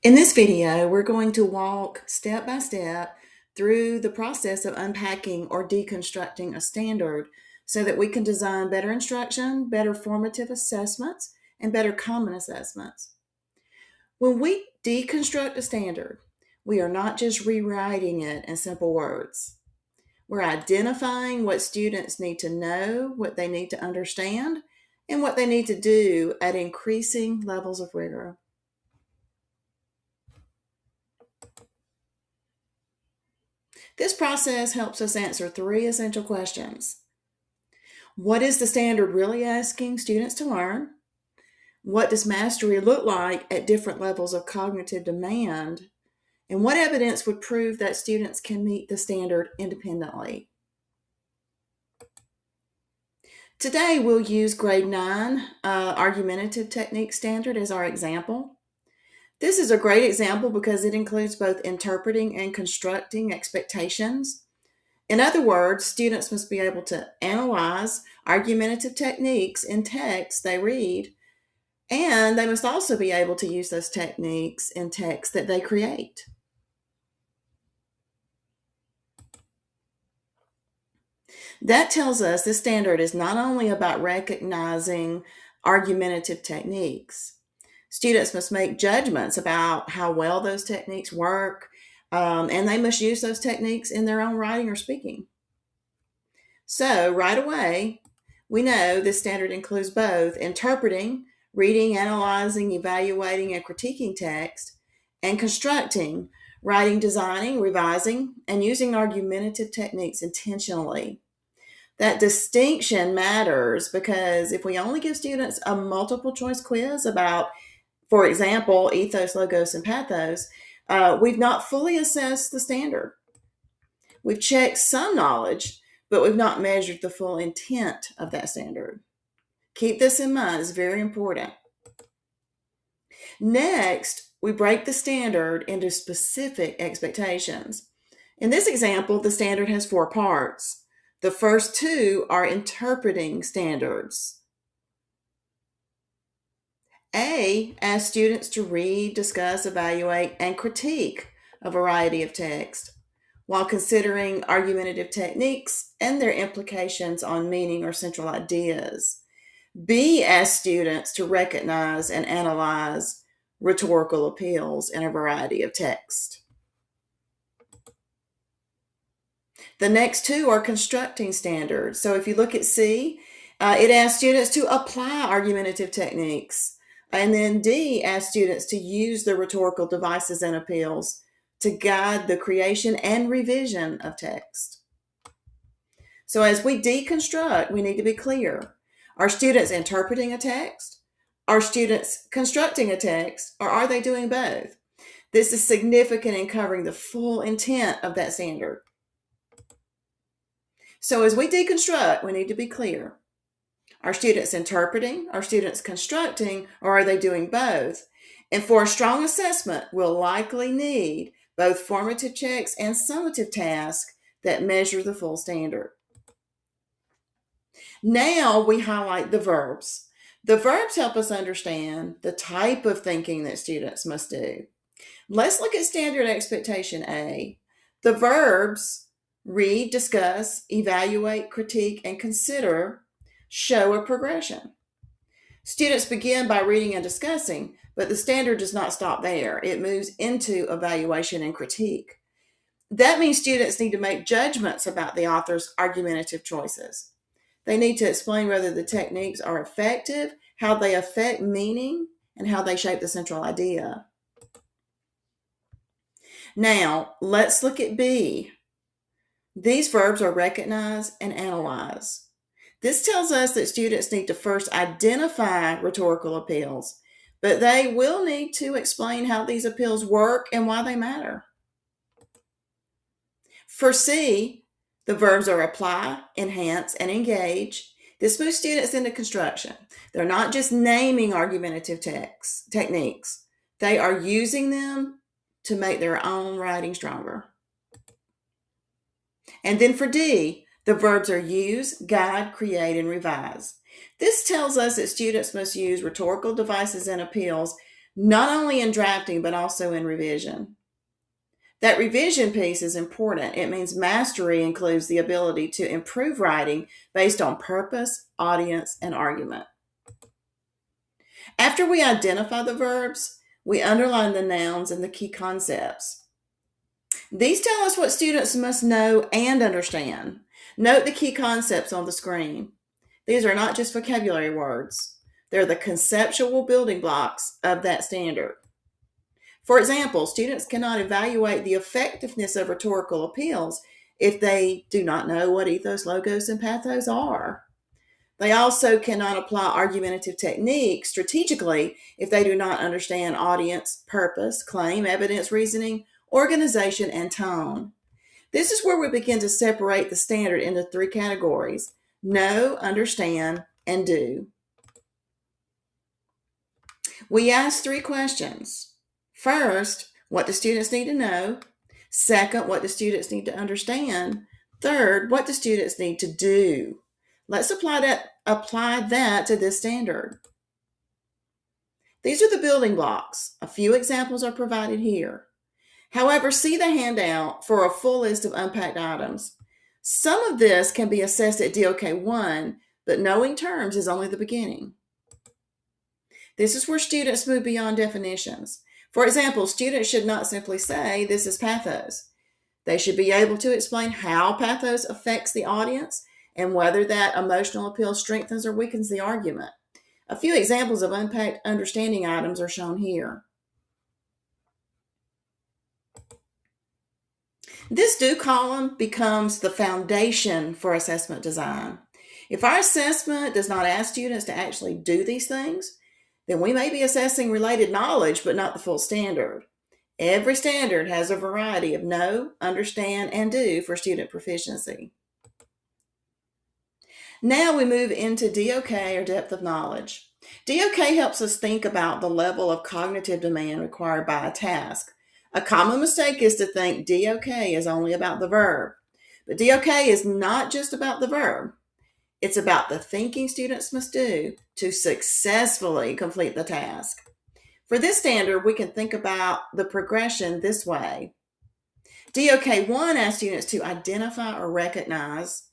In this video, we're going to walk step by step through the process of unpacking or deconstructing a standard so that we can design better instruction, better formative assessments, and better common assessments. When we deconstruct a standard, we are not just rewriting it in simple words. We're identifying what students need to know, what they need to understand, and what they need to do at increasing levels of rigor. This process helps us answer three essential questions. What is the standard really asking students to learn? What does mastery look like at different levels of cognitive demand? And what evidence would prove that students can meet the standard independently? Today, we'll use grade 9 argumentative technique standard as our example. This is a great example because it includes both interpreting and constructing expectations. In other words, students must be able to analyze argumentative techniques in texts they read, and they must also be able to use those techniques in texts that they create. That tells us this standard is not only about recognizing argumentative techniques. Students must make judgments about how well those techniques work, and they must use those techniques in their own writing or speaking. So, right away, we know this standard includes both interpreting, reading, analyzing, evaluating, and critiquing text, and constructing, writing, designing, revising, and using argumentative techniques intentionally. That distinction matters because if we only give students a multiple choice quiz about, for example, ethos, logos, and pathos, we've not fully assessed the standard. We've checked some knowledge, but we've not measured the full intent of that standard. Keep this in mind, it's very important. Next, we break the standard into specific expectations. In this example, the standard has 4 parts. The first 2 are interpreting standards. A asks students to read, discuss, evaluate, and critique a variety of text while considering argumentative techniques and their implications on meaning or central ideas. B asks students to recognize and analyze rhetorical appeals in a variety of text. The next 2 are constructing standards. So if you look at C, it asks students to apply argumentative techniques. And then D asks students to use the rhetorical devices and appeals to guide the creation and revision of text. So as we deconstruct, we need to be clear. Are students interpreting a text? Are students constructing a text? Or are they doing both? This is significant in covering the full intent of that standard. So as we deconstruct, we need to be clear. Are students interpreting? Are students constructing? Or are they doing both? And for a strong assessment, we'll likely need both formative checks and summative tasks that measure the full standard. Now we highlight the verbs. The verbs help us understand the type of thinking that students must do. Let's look at standard expectation A. The verbs read, discuss, evaluate, critique, and consider show a progression. Students begin by reading and discussing, but the standard does not stop there. It moves into evaluation and critique. That means students need to make judgments about the author's argumentative choices. They need to explain whether the techniques are effective, how they affect meaning, and how they shape the central idea. Now, let's look at B. These verbs are recognize and analyze. This tells us that students need to first identify rhetorical appeals, but they will need to explain how these appeals work and why they matter. For C, the verbs are apply, enhance, and engage. This moves students into construction. They're not just naming argumentative techniques. They are using them to make their own writing stronger. And then for D, the verbs are use, guide, create, and revise. This tells us that students must use rhetorical devices and appeals not only in drafting, but also in revision. That revision piece is important. It means mastery includes the ability to improve writing based on purpose, audience, and argument. After we identify the verbs, we underline the nouns and the key concepts. These tell us what students must know and understand. Note the key concepts on the screen. These are not just vocabulary words. They're the conceptual building blocks of that standard. For example, students cannot evaluate the effectiveness of rhetorical appeals if they do not know what ethos, logos, and pathos are. They also cannot apply argumentative techniques strategically if they do not understand audience, purpose, claim, evidence, reasoning, organization, and tone. This is where we begin to separate the standard into three categories: know, understand, and do. We ask three questions. First, what do students need to know? Second, what do students need to understand? Third, what do students need to do? Let's apply that to this standard. These are the building blocks. A few examples are provided here. However, see the handout for a full list of unpacked items. Some of this can be assessed at DOK 1, but knowing terms is only the beginning. This is where students move beyond definitions. For example, students should not simply say, "This is pathos." They should be able to explain how pathos affects the audience and whether that emotional appeal strengthens or weakens the argument. A few examples of unpacked understanding items are shown here. This do column becomes the foundation for assessment design. If our assessment does not ask students to actually do these things, then we may be assessing related knowledge, but not the full standard. Every standard has a variety of know, understand, and do for student proficiency. Now we move into DOK, or depth of knowledge. DOK helps us think about the level of cognitive demand required by a task. A common mistake is to think DOK is only about the verb. But DOK is not just about the verb. It's about the thinking students must do to successfully complete the task. For this standard, we can think about the progression this way. DOK 1 asks students to identify or recognize.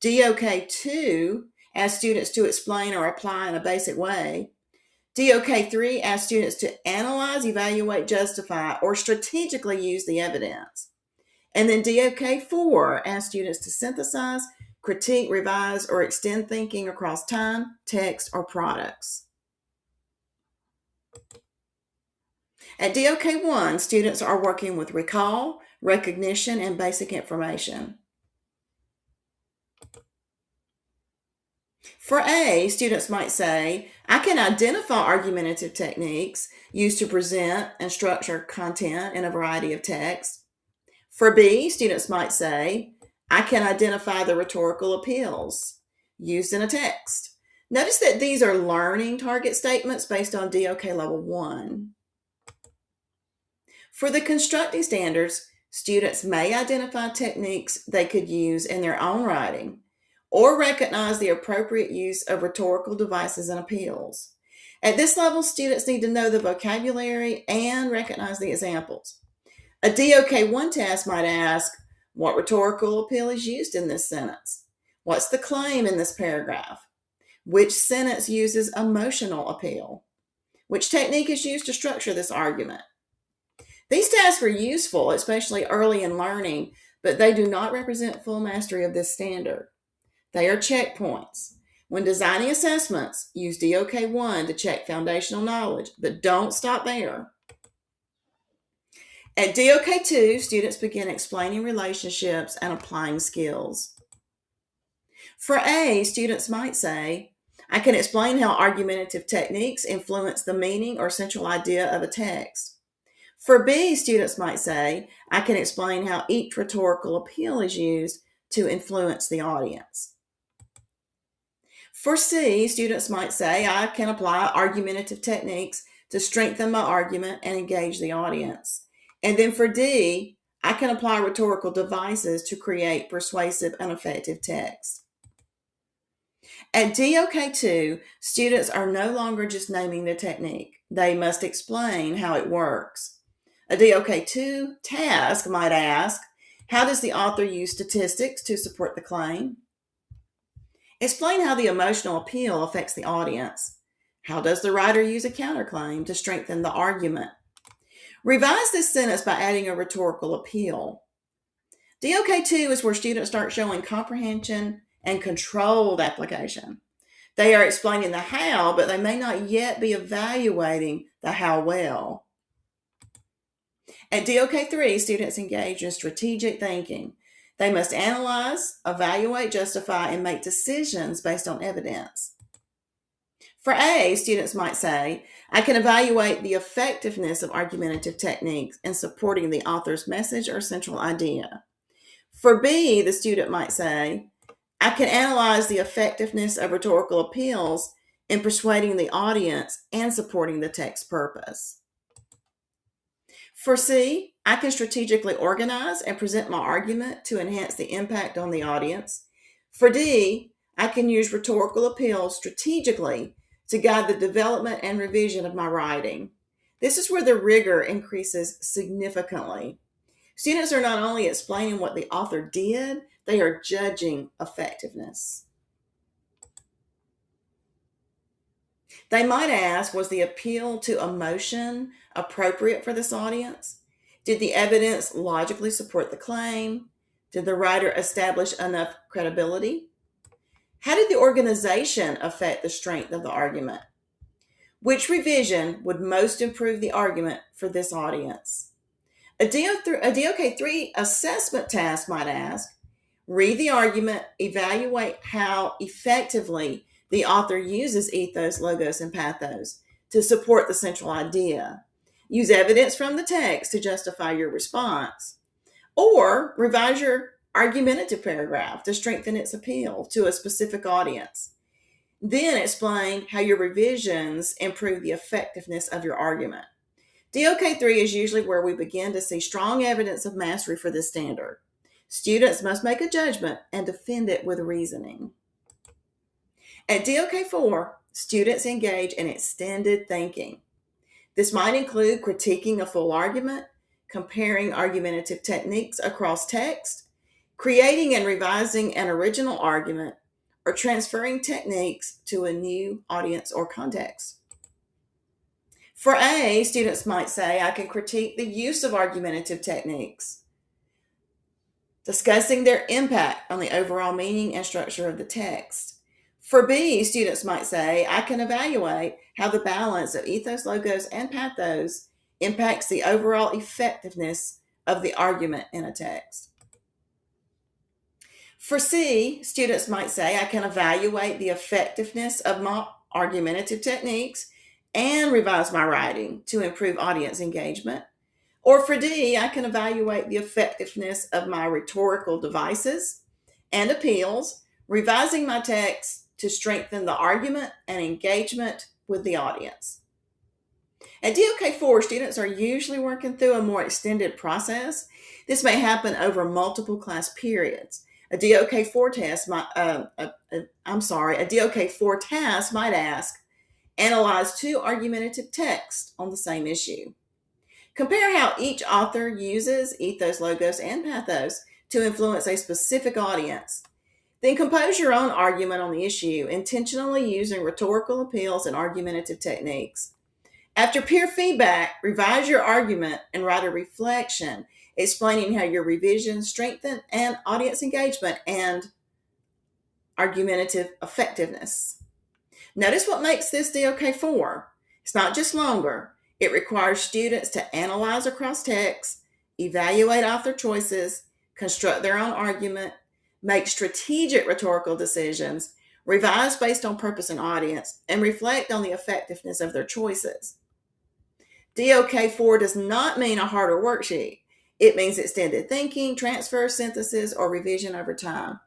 DOK 2 asks students to explain or apply in a basic way. DOK 3 asks students to analyze, evaluate, justify, or strategically use the evidence. And then DOK 4 asks students to synthesize, critique, revise, or extend thinking across time, text, or products. At DOK 1, students are working with recall, recognition, and basic information. For A, students might say, "I can identify argumentative techniques used to present and structure content in a variety of texts." For B, students might say, "I can identify the rhetorical appeals used in a text." Notice that these are learning target statements based on DOK level 1. For the constructing standards, students may identify techniques they could use in their own writing or recognize the appropriate use of rhetorical devices and appeals. At this level, students need to know the vocabulary and recognize the examples. A DOK 1 test might ask, what rhetorical appeal is used in this sentence? What's the claim in this paragraph? Which sentence uses emotional appeal? Which technique is used to structure this argument? These tasks are useful, especially early in learning, but they do not represent full mastery of this standard. They are checkpoints. When designing assessments, use DOK 1 to check foundational knowledge, but don't stop there. At DOK 2, students begin explaining relationships and applying skills. For A, students might say, "I can explain how argumentative techniques influence the meaning or central idea of a text." For B, students might say, "I can explain how each rhetorical appeal is used to influence the audience." For C, students might say, "I can apply argumentative techniques to strengthen my argument and engage the audience." And then for D, "I can apply rhetorical devices to create persuasive and effective text." At DOK2, students are no longer just naming the technique. They must explain how it works. A DOK2 task might ask, how does the author use statistics to support the claim? Explain how the emotional appeal affects the audience. How does the writer use a counterclaim to strengthen the argument? Revise this sentence by adding a rhetorical appeal. DOK2 is where students start showing comprehension and controlled application. They are explaining the how, but they may not yet be evaluating the how well. At DOK3, students engage in strategic thinking. They must analyze, evaluate, justify, and make decisions based on evidence. For A, students might say, I can evaluate the effectiveness of argumentative techniques in supporting the author's message or central idea. For B, the student might say, I can analyze the effectiveness of rhetorical appeals in persuading the audience and supporting the text purpose. For C, I can strategically organize and present my argument to enhance the impact on the audience. For D, I can use rhetorical appeals strategically to guide the development and revision of my writing. This is where the rigor increases significantly. Students are not only explaining what the author did, they are judging effectiveness. They might ask, was the appeal to emotion appropriate for this audience? Did the evidence logically support the claim? Did the writer establish enough credibility? How did the organization affect the strength of the argument? Which revision would most improve the argument for this audience? A DOK3 assessment task might ask, read the argument, evaluate how effectively the author uses ethos, logos, and pathos to support the central idea. Use evidence from the text to justify your response. Or revise your argumentative paragraph to strengthen its appeal to a specific audience. Then explain how your revisions improve the effectiveness of your argument. DOK3 is usually where we begin to see strong evidence of mastery for this standard. Students must make a judgment and defend it with reasoning. At DOK4, students engage in extended thinking. This might include critiquing a full argument, comparing argumentative techniques across text, creating and revising an original argument, or transferring techniques to a new audience or context. For A, students might say, I can critique the use of argumentative techniques, discussing their impact on the overall meaning and structure of the text. For B, students might say, I can evaluate how the balance of ethos, logos, and pathos impacts the overall effectiveness of the argument in a text. For C, students might say, I can evaluate the effectiveness of my argumentative techniques and revise my writing to improve audience engagement. Or for D, I can evaluate the effectiveness of my rhetorical devices and appeals, revising my text to strengthen the argument and engagement with the audience. At DOK4, students are usually working through a more extended process. This may happen over multiple class periods. A DOK4 task might ask, analyze two argumentative texts on the same issue. Compare how each author uses ethos, logos, and pathos to influence a specific audience. Then compose your own argument on the issue, intentionally using rhetorical appeals and argumentative techniques. After peer feedback, revise your argument and write a reflection explaining how your revisions strengthen and audience engagement and argumentative effectiveness. Notice what makes this DOK4. It's not just longer. It requires students to analyze across text, evaluate author choices, construct their own argument, make strategic rhetorical decisions, revise based on purpose and audience, and reflect on the effectiveness of their choices. DOK4 does not mean a harder worksheet. It means extended thinking, transfer, synthesis, or revision over time.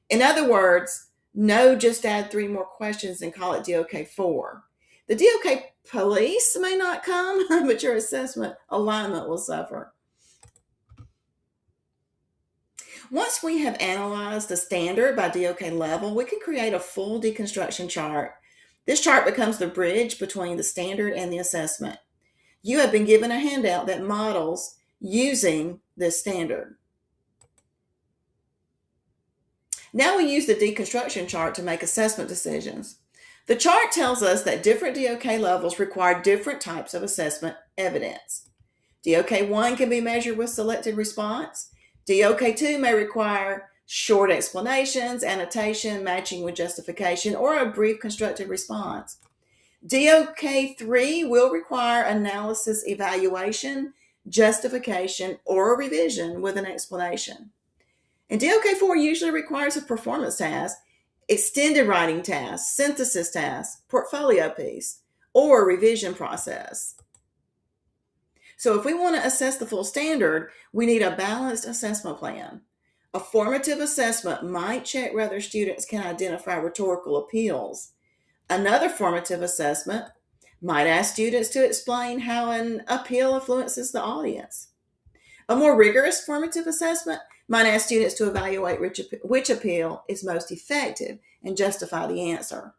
In other words, no just add 3 more questions and call it DOK4. The DOK police may not come, but your assessment alignment will suffer. Once we have analyzed the standard by DOK level, we can create a full deconstruction chart. This chart becomes the bridge between the standard and the assessment. You have been given a handout that models using this standard. Now we use the deconstruction chart to make assessment decisions. The chart tells us that different DOK levels require different types of assessment evidence. DOK 1 can be measured with selected response. DOK 2 may require short explanations, annotation, matching with justification, or a brief constructive response. DOK 3 will require analysis, evaluation, justification, or a revision with an explanation. And DOK 4 usually requires a performance task, extended writing task, synthesis task, portfolio piece, or a revision process. So if we want to assess the full standard, we need a balanced assessment plan. A formative assessment might check whether students can identify rhetorical appeals. Another formative assessment might ask students to explain how an appeal influences the audience. A more rigorous formative assessment might ask students to evaluate which appeal is most effective and justify the answer.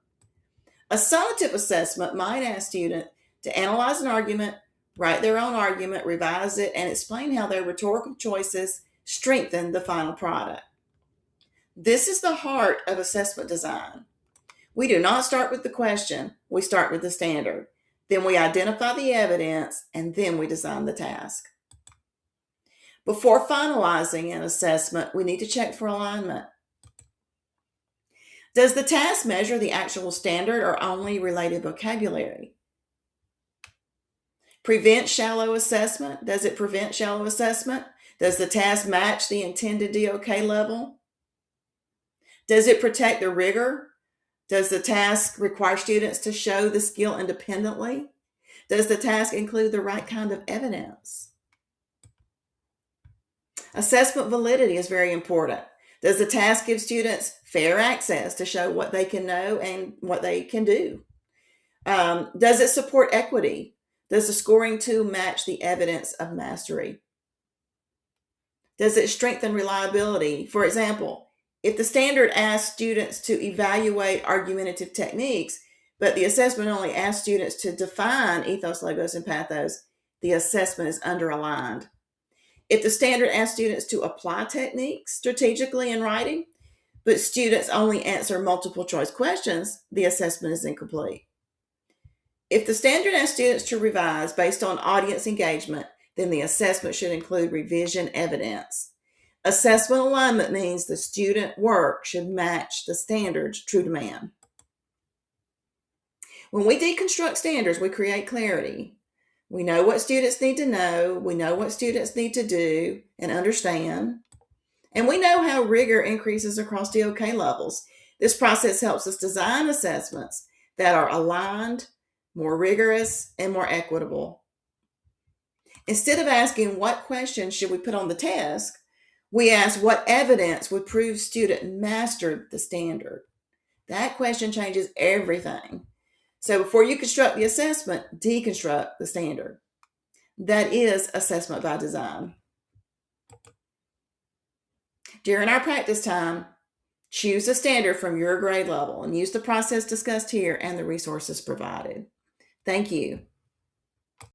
A summative assessment might ask students to analyze an argument, write their own argument, revise it, and explain how their rhetorical choices strengthen the final product. This is the heart of assessment design. We do not start with the question, we start with the standard. Then we identify the evidence, and then we design the task. Before finalizing an assessment, we need to check for alignment. Does the task measure the actual standard or only related vocabulary? Prevent shallow assessment. Does it prevent shallow assessment? Does the task match the intended DOK level? Does it protect the rigor? Does the task require students to show the skill independently? Does the task include the right kind of evidence? Assessment validity is very important. Does the task give students fair access to show what they can know and what they can do? Does it support equity? Does the scoring tool match the evidence of mastery? Does it strengthen reliability? For example, if the standard asks students to evaluate argumentative techniques, but the assessment only asks students to define ethos, logos, and pathos, the assessment is underaligned. If the standard asks students to apply techniques strategically in writing, but students only answer multiple choice questions, the assessment is incomplete. If the standard asks students to revise based on audience engagement, then the assessment should include revision evidence. Assessment alignment means the student work should match the standard's true demand. When we deconstruct standards, we create clarity. We know what students need to know, we know what students need to do and understand, and we know how rigor increases across DOK levels. This process helps us design assessments that are aligned, more rigorous, and more equitable. Instead of asking what questions should we put on the test, we ask what evidence would prove student mastered the standard. That question changes everything. So before you construct the assessment, deconstruct the standard. That is assessment by design. During our practice time, choose a standard from your grade level and use the process discussed here and the resources provided. Thank you.